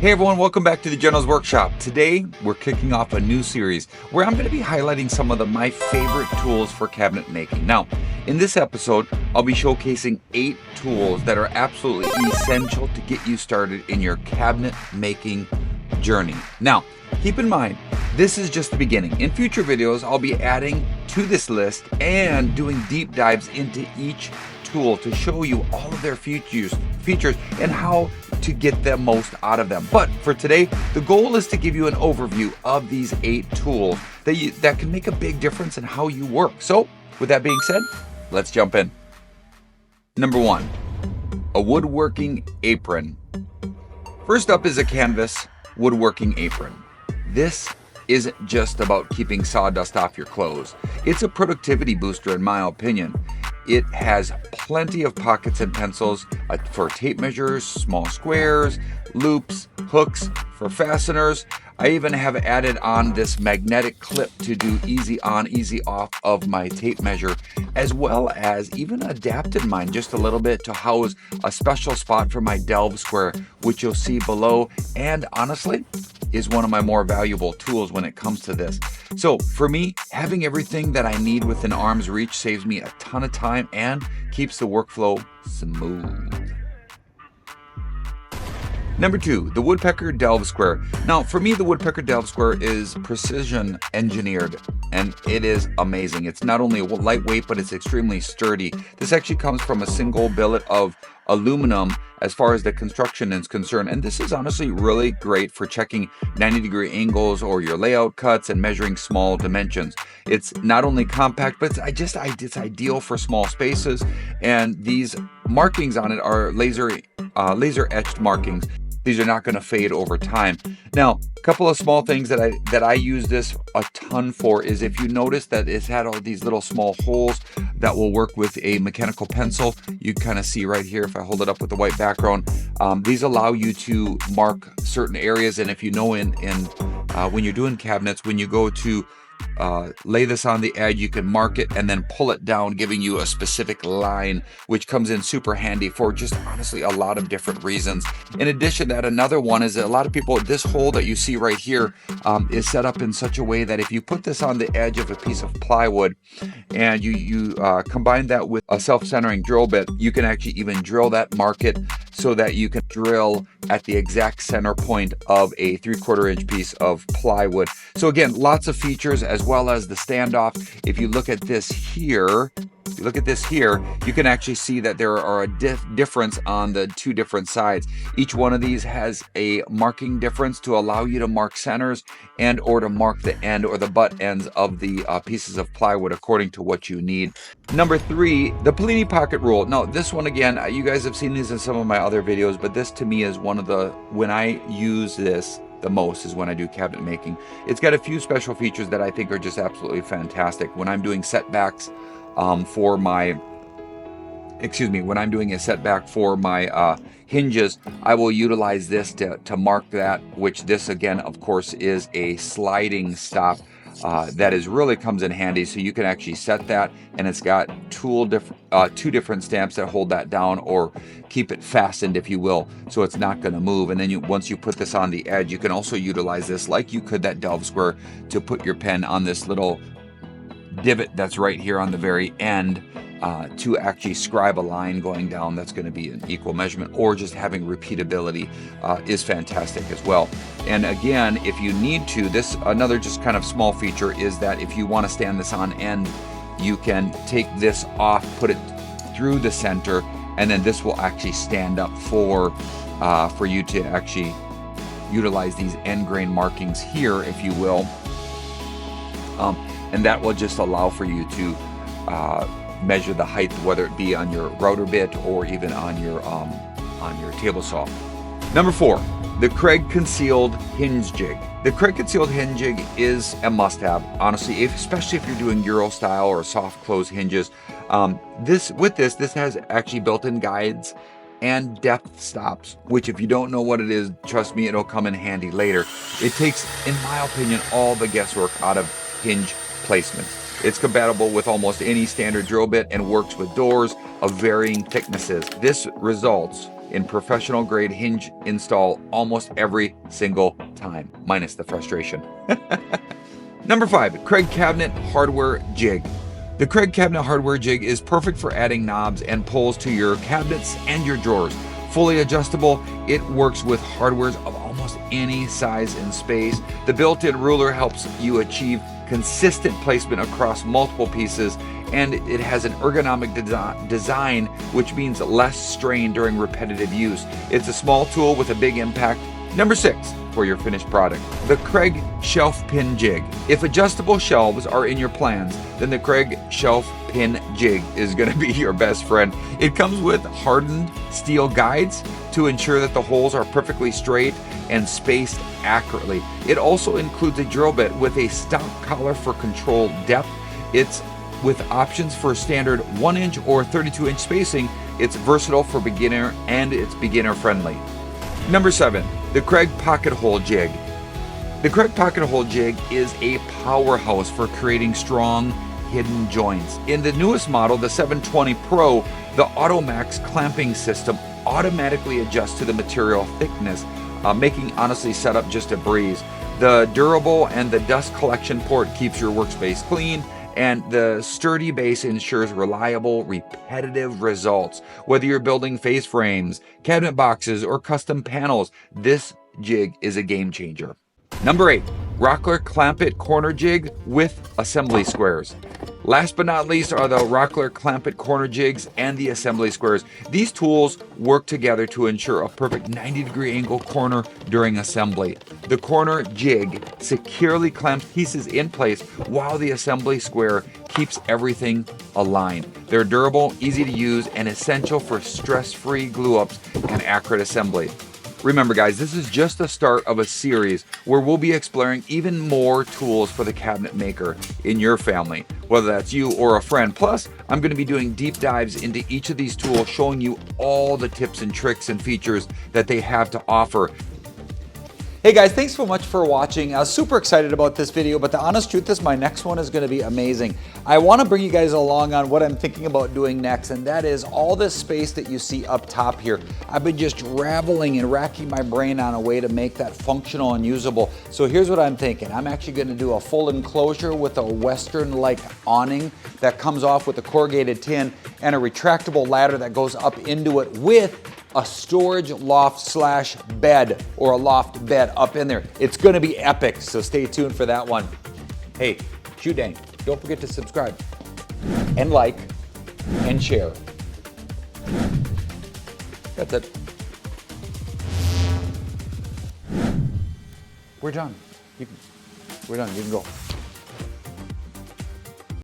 Hey everyone, welcome back to the General's Workshop. Today we're kicking off a new series where I'm going to be highlighting some of my favorite tools for cabinet making. Now, in this episode, I'll be showcasing 8 tools that are absolutely essential to get you started in your cabinet making journey. Now, keep in mind, this is just the beginning. In future videos, I'll be adding to this list and doing deep dives into each tool to show you all of their features and how to get the most out of them. But for today, the goal is to give you an overview of these 8 tools that can make a big difference in how you work. So with that being said, let's jump in. Number 1, a woodworking apron. First up is a canvas woodworking apron. This isn't just about keeping sawdust off your clothes. It's a productivity booster in my opinion. It has plenty of pockets and pencils for tape measures, small squares, loops, hooks for fasteners. I even have added on this magnetic clip to do easy on, easy off of my tape measure, as well as even adapted mine just a little bit to house a special spot for my delve square, which you'll see below, and honestly is one of my more valuable tools when it comes to this. So for me, having everything that I need within arm's reach saves me a ton of time and keeps the workflow smooth. Number 2, the Woodpecker Delve Square. Now, for me, the Woodpecker Delve Square is precision engineered, and it is amazing. It's not only lightweight, but it's extremely sturdy. This actually comes from a single billet of aluminum as far as the construction is concerned, and this is honestly really great for checking 90-degree angles or your layout cuts and measuring small dimensions. It's not only compact, but it's ideal for small spaces, and these markings on it are laser etched markings. These are not going to fade over time. Now, a couple of small things that I use this a ton for is if you notice that it's had all these little small holes that will work with a mechanical pencil. You kind of see right here if I hold it up with the white background. These allow you to mark certain areas, and if you know when you're doing cabinets, when you go to lay this on the edge, you can mark it and then pull it down, giving you a specific line, which comes in super handy for just honestly a lot of different reasons. In addition to that, another one is that a lot of people, this hole that you see right here is set up in such a way that if you put this on the edge of a piece of plywood and you combine that with a self-centering drill bit, you can actually even drill that, mark it, so that you can drill at the exact center point of a 3/4 inch piece of plywood. So again, lots of features as well as the standoff. If you look at this here, you can actually see that there are a difference on the 2 different sides. Each one of these has a marking difference to allow you to mark centers and or to mark the end or the butt ends of the pieces of plywood according to what you need. Number 3, the Paolini pocket rule. Now this one, again, you guys have seen these in some of my other videos, but this to me is one of the, when I use this the most is when I do cabinet making. It's got a few special features that I think are just absolutely fantastic. When I'm doing setbacks when I'm doing a setback for my hinges, I will utilize this to mark that, which this again, of course, is a sliding stop that really comes in handy. So you can actually set that, and it's got 2 different stamps that hold that down or keep it fastened, if you will, so it's not going to move. And then once you put this on the edge, you can also utilize this like you could that delve square to put your pen on this little divot that's right here on the very end to actually scribe a line going down that's going to be an equal measurement, or just having repeatability is fantastic as well. And again, if you need to, this another just kind of small feature is that if you want to stand this on end, you can take this off, put it through the center, and then this will actually stand up for you to actually utilize these end grain markings here, if you will. And that will just allow for you to measure the height, whether it be on your router bit or even on your table saw. Number 4, the Kreg Concealed Hinge Jig. The Kreg Concealed Hinge Jig is a must-have, honestly, especially if you're doing Euro style or soft close hinges. This has actually built-in guides and depth stops, which if you don't know what it is, trust me, it'll come in handy later. It takes, in my opinion, all the guesswork out of hinge placements. It's compatible with almost any standard drill bit and works with doors of varying thicknesses. This results in professional grade hinge install almost every single time, minus the frustration. Number 5, Kreg Cabinet Hardware Jig. The Kreg Cabinet Hardware Jig is perfect for adding knobs and pulls to your cabinets and your drawers. Fully adjustable, it works with hardwares of almost any size and space. The built-in ruler helps you achieve consistent placement across multiple pieces, and it has an ergonomic design, which means less strain during repetitive use. It's a small tool with a big impact. Number 6, for your finished product, the Kreg Shelf Pin Jig. If adjustable shelves are in your plans, then the Kreg Shelf Pin Jig is going to be your best friend. It comes with hardened steel guides to ensure that the holes are perfectly straight and spaced accurately. It also includes a drill bit with a stock collar for controlled depth. It's with options for standard 1-inch or 32-inch spacing. It's versatile for beginner, and it's beginner friendly. Number 7, the Kreg Pocket Hole Jig. The Kreg Pocket Hole Jig is a powerhouse for creating strong hidden joints. In the newest model, the 720 Pro, the AutoMax clamping system automatically adjusts to the material thickness, making honestly setup just a breeze. The durable and the dust collection port keeps your workspace clean, and the sturdy base ensures reliable, repetitive results. Whether you're building face frames, cabinet boxes, or custom panels, this jig is a game changer. Number 8, Rockler Clamp It Corner Jig with assembly squares. Last but not least are the Rockler Clamp It Corner Jigs and the assembly squares. These tools work together to ensure a perfect 90-degree angle corner during assembly. The corner jig securely clamps pieces in place while the assembly square keeps everything aligned. They're durable, easy to use, and essential for stress-free glue-ups and accurate assembly. Remember guys, this is just the start of a series where we'll be exploring even more tools for the cabinet maker in your family, whether that's you or a friend. Plus, I'm going to be doing deep dives into each of these tools, showing you all the tips and tricks and features that they have to offer. Hey guys, thanks so much for watching. I was super excited about this video, but the honest truth is my next one is going to be amazing. I want to bring you guys along on what I'm thinking about doing next, and that is all this space that you see up top here. I've been just raveling and racking my brain on a way to make that functional and usable. So here's what I'm thinking. I'm actually going to do a full enclosure with a Western-like awning that comes off with a corrugated tin and a retractable ladder that goes up into it with a storage loft / bed, or a loft bed up in there. It's going to be epic, so stay tuned for that one. Hey, shoot dang, don't forget to subscribe and like and share. That's it. We're done. We're done. You can go.